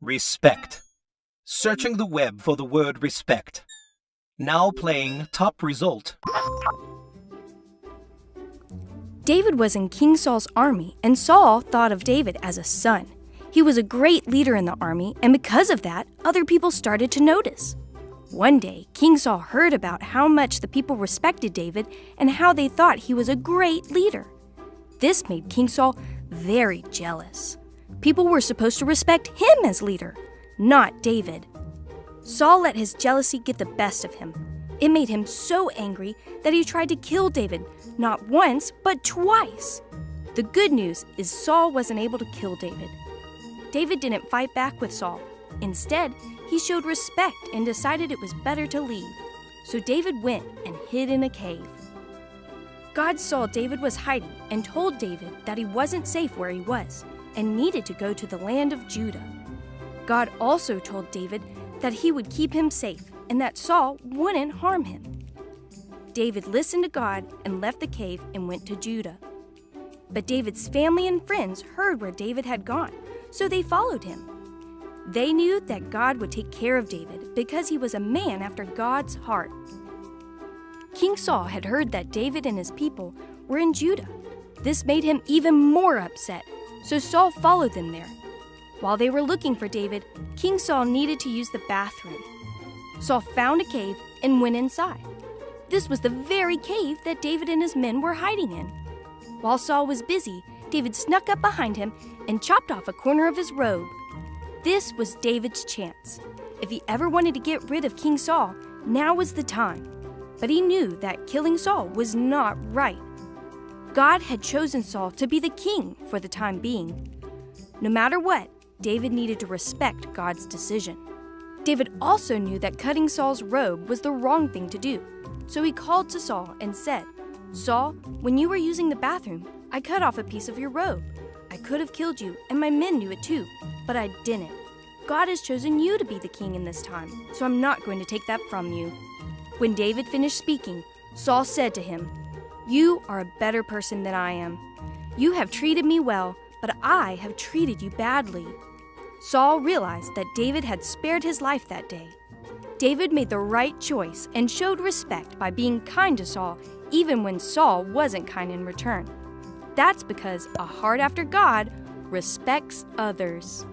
Respect. Searching the web for the word respect. Now playing top result. David was in King Saul's army, and Saul thought of David as a son. He was a great leader in the army, and because of that, other people started to notice. One day, King Saul heard about how much the people respected David and how they thought he was a great leader. This made King Saul very jealous. People were supposed to respect him as leader, not David. Saul let his jealousy get the best of him. It made him so angry that he tried to kill David, not once, but twice. The good news is Saul wasn't able to kill David. David didn't fight back with Saul. Instead, he showed respect and decided it was better to leave. So David went and hid in a cave. God saw David was hiding and told David that he wasn't safe where he was and needed to go to the land of Judah. God also told David that he would keep him safe and that Saul wouldn't harm him. David listened to God and left the cave and went to Judah. But David's family and friends heard where David had gone, so they followed him. They knew that God would take care of David because he was a man after God's heart. King Saul had heard that David and his people were in Judah. This made him even more upset, so Saul followed them there. While they were looking for David, King Saul needed to use the bathroom. Saul found a cave and went inside. This was the very cave that David and his men were hiding in. While Saul was busy, David snuck up behind him and chopped off a corner of his robe. This was David's chance. If he ever wanted to get rid of King Saul, now was the time. But he knew that killing Saul was not right. God had chosen Saul to be the king for the time being. No matter what, David needed to respect God's decision. David also knew that cutting Saul's robe was the wrong thing to do. So he called to Saul and said, "Saul, when you were using the bathroom, I cut off a piece of your robe. I could have killed you, and my men knew it too, but I didn't. God has chosen you to be the king in this time, so I'm not going to take that from you." When David finished speaking, Saul said to him, "You are a better person than I am. You have treated me well, but I have treated you badly." Saul realized that David had spared his life that day. David made the right choice and showed respect by being kind to Saul, even when Saul wasn't kind in return. That's because a heart after God respects others.